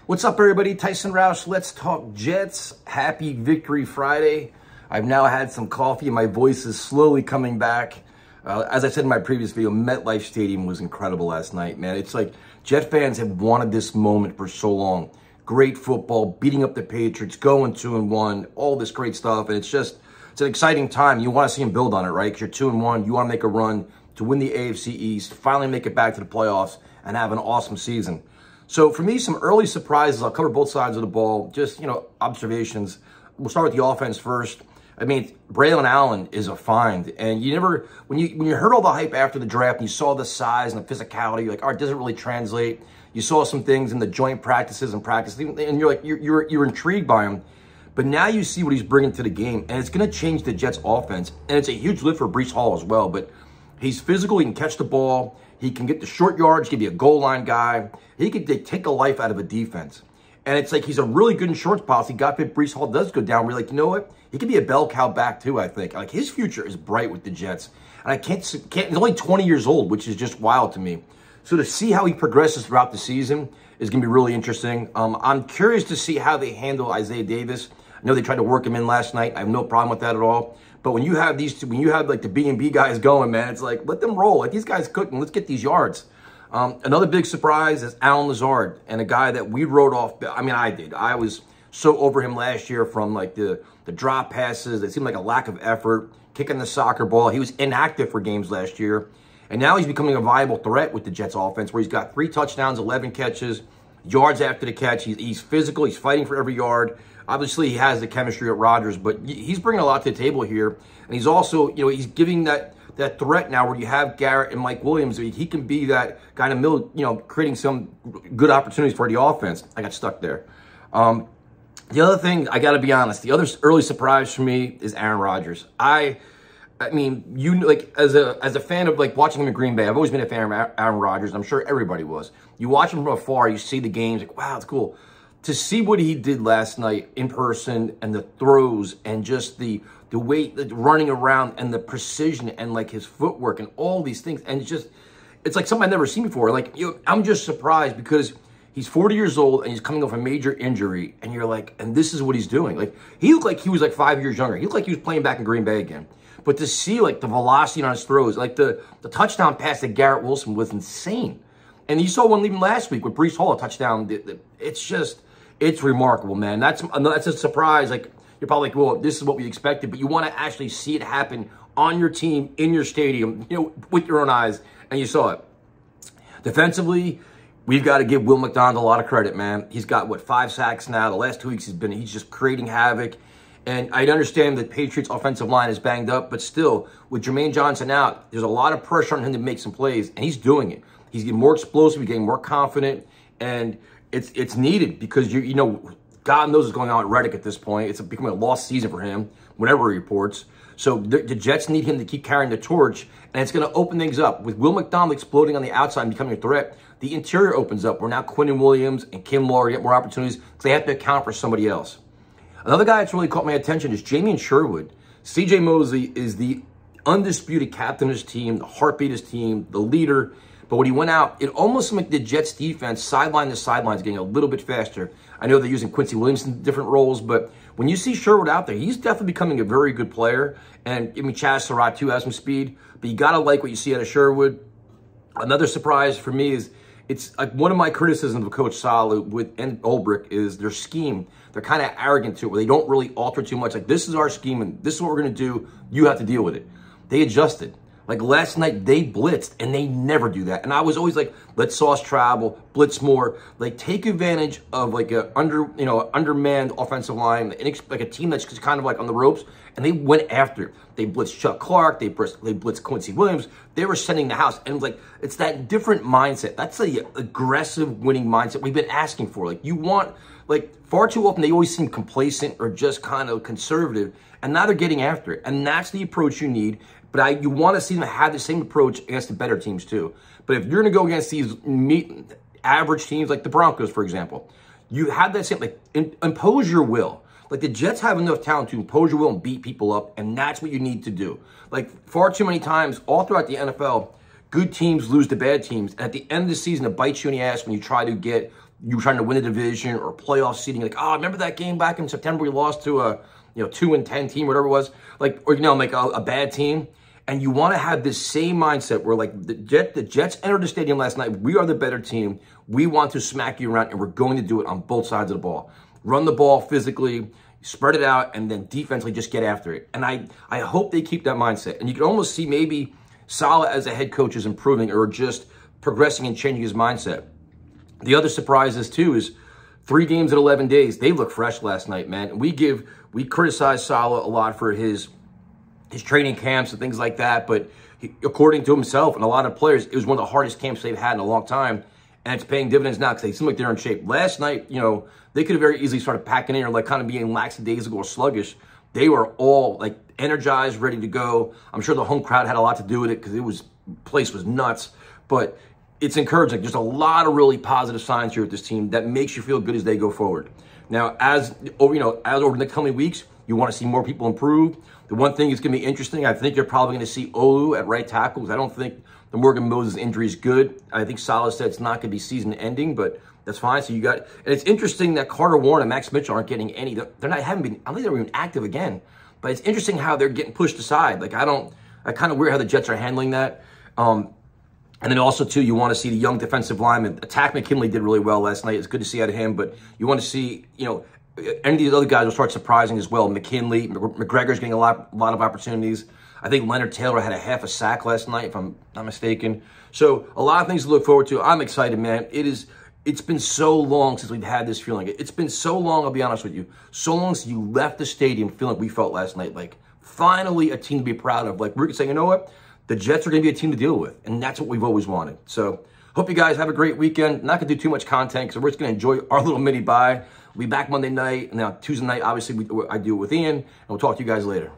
What's up, everybody? Tyson Roush. Let's talk Jets. Happy Victory Friday. I've now had some coffee and my voice is slowly coming back. As I said in my previous video, MetLife Stadium was incredible last night, man. It's like Jet fans have wanted this moment for so long. Great football, beating up the Patriots, going 2-1, all this great stuff. And it's an exciting time. You want to see them build on it, right? Because you're 2-1. You want to make a run to win the AFC East, finally make it back to the playoffs, and have an awesome season. So for me, some early surprises. I'll cover both sides of the ball. Just, observations. We'll start with the offense first. I mean, Braylon Allen is a find. And you never, when you heard all the hype after the draft and you saw the size and the physicality, you're like, all right, it doesn't really translate. You saw some things in the joint practices and practice, and you're like, you're intrigued by him. But now you see what he's bringing to the game, and it's going to change the Jets' offense. And it's a huge lift for Breece Hall as well. But he's physical. He can catch the ball. He can get the short yards. He can be a goal line guy. He can take the life out of a defense. And it's like he's a really good insurance policy. God forbid Breece Hall does go down. We're like, you know what? He could be a bell cow back too, I think. Like, his future is bright with the Jets. And I can't he's only 20 years old, which is just wild to me. So to see how he progresses throughout the season is going to be really interesting. I'm curious to see how they handle Isaiah Davis. I know they tried to work him in last night. I have no problem with that at all. But when you have these two, when you have like the B&B guys going, man, it's like, let them roll. Like, these guys cooking. Let's get these yards. Another big surprise is Allen Lazard, and a guy that we wrote off. I mean, I did. I was so over him last year from like the drop passes. It seemed like a lack of effort, kicking the soccer ball. He was inactive for games last year. And now he's becoming a viable threat with the Jets offense, where he's got 3 touchdowns, 11 catches, yards after the catch. He's physical. He's fighting for every yard. Obviously, he has the chemistry at Rodgers, but he's bringing a lot to the table here. And he's also, he's giving that threat now where you have Garrett and Mike Williams. He can be that guy in the middle, creating some good opportunities for the offense. I got stuck there. The other thing, I got to be honest, the other early surprise for me is Aaron Rodgers. I mean, as a fan of like watching him in Green Bay, I've always been a fan of Aaron Rodgers. I'm sure everybody was. You watch him from afar, you see the games, like, wow, it's cool. To see what he did last night in person, and the throws, and just the way, the running around, and the precision, and like his footwork, and all these things, and it's like something I've never seen before. Like, I'm just surprised because he's 40 years old and he's coming off a major injury, and you're like, and this is what he's doing. Like, he looked like he was like 5 years younger. He looked like he was playing back in Green Bay again. But to see like the velocity on his throws, like the touchdown pass to Garrett Wilson was insane. And you saw one even last week with Breece Hall, a touchdown. It's remarkable, man. That's a surprise. Like, you're probably like, well, this is what we expected, but you want to actually see it happen on your team, in your stadium, with your own eyes, and you saw it. Defensively, we've got to give Will McDonald a lot of credit, man. He's got, 5 sacks now. The last 2 weeks he's just creating havoc. And I understand that Patriots' offensive line is banged up, but still, with Jermaine Johnson out, there's a lot of pressure on him to make some plays, and he's doing it. He's getting more explosive, he's getting more confident, and it's needed because, God knows what's going on at Reddick at this point. It's becoming a lost season for him, whenever he reports. So the Jets need him to keep carrying the torch, and it's going to open things up. With Will McDonald exploding on the outside and becoming a threat, the interior opens up, where now Quinnen Williams and Kim Lawler get more opportunities because they have to account for somebody else. Another guy that's really caught my attention is Jamien Sherwood. C.J. Mosley is the undisputed captain of his team, the heartbeat of his team, the leader. But when he went out, it almost seemed like the Jets defense, sideline to sideline, is getting a little bit faster. I know they're using Quincy Williams in different roles, but when you see Sherwood out there, he's definitely becoming a very good player. And I mean, Chaz Surratt too has some speed, but you got to like what you see out of Sherwood. Another surprise for me is, it's like one of my criticisms of Coach Saleh and Ulbrich is their scheme. They're kind of arrogant to it, where they don't really alter too much. Like, this is our scheme, and this is what we're going to do. You have to deal with it. They adjusted. Like, last night, they blitzed, and they never do that. And I was always like, let Sauce travel, blitz more. Like, take advantage of, like, a undermanned offensive line, like a team that's just kind of, like, on the ropes. And they went after it. They blitzed Chuck Clark. They blitzed Quincy Williams. They were sending the house. And it was like, it's that different mindset. That's the aggressive winning mindset we've been asking for. Like, you want, like, far too often, they always seem complacent or just kind of conservative. And now they're getting after it. And that's the approach you need. But you want to see them have the same approach against the better teams too. But if you're going to go against these average teams, like the Broncos, for example, you have that same, like, impose your will. Like, the Jets have enough talent to impose your will and beat people up, and that's what you need to do. Like, far too many times, all throughout the NFL, good teams lose to bad teams. And at the end of the season, it bites you in the ass when you try to get you were trying to win a division or playoff seeding, like, oh, remember that game back in September we lost to a 2-10 team, whatever it was, like, or like a bad team. And you want to have this same mindset where, like, the Jets entered the stadium last night. We are the better team. We want to smack you around, and we're going to do it on both sides of the ball. Run the ball physically, spread it out, and then defensively just get after it. And I hope they keep that mindset. And you can almost see maybe Saleh as a head coach is improving or just progressing and changing his mindset. The other surprises, too, is 3 games in 11 days. They look fresh last night, man. We criticize Saleh a lot for his training camps and things like that, but according to himself and a lot of players, it was one of the hardest camps they've had in a long time, and it's paying dividends now because they seem like they're in shape. Last night, they could have very easily started packing in or like kind of being lackadaisical or sluggish. They were all like energized, ready to go. I'm sure the home crowd had a lot to do with it because place was nuts, but it's encouraging. There's a lot of really positive signs here with this team that makes you feel good as they go forward. Now, as over the coming weeks, you want to see more people improve. The one thing that's going to be interesting, I think you're probably going to see Olu at right tackle, because I don't think the Morgan Moses injury is good. I think Saleh said it's not going to be season ending, but that's fine. So and it's interesting that Carter Warren and Max Mitchell aren't getting any. I don't think they're even active again, but it's interesting how they're getting pushed aside. Like, I kind of weird how the Jets are handling that. And then also, too, you want to see the young defensive lineman. Attack McKinley did really well last night. It's good to see out of him, but you want to see, any of these other guys will start surprising as well. McKinley, McGregor's getting a lot of opportunities. I think Leonard Taylor had a half a sack last night, if I'm not mistaken. So a lot of things to look forward to. I'm excited, man. It's been so long since we've had this feeling. It's been so long, I'll be honest with you, so long since you left the stadium feeling like we felt last night. Like, finally a team to be proud of. Like, we're saying, you know what? The Jets are going to be a team to deal with, and that's what we've always wanted. So hope you guys have a great weekend. Not going to do too much content because we're just going to enjoy our little mini bye. We'll be back Monday night, and now Tuesday night, obviously, I do it with Ian, and we'll talk to you guys later.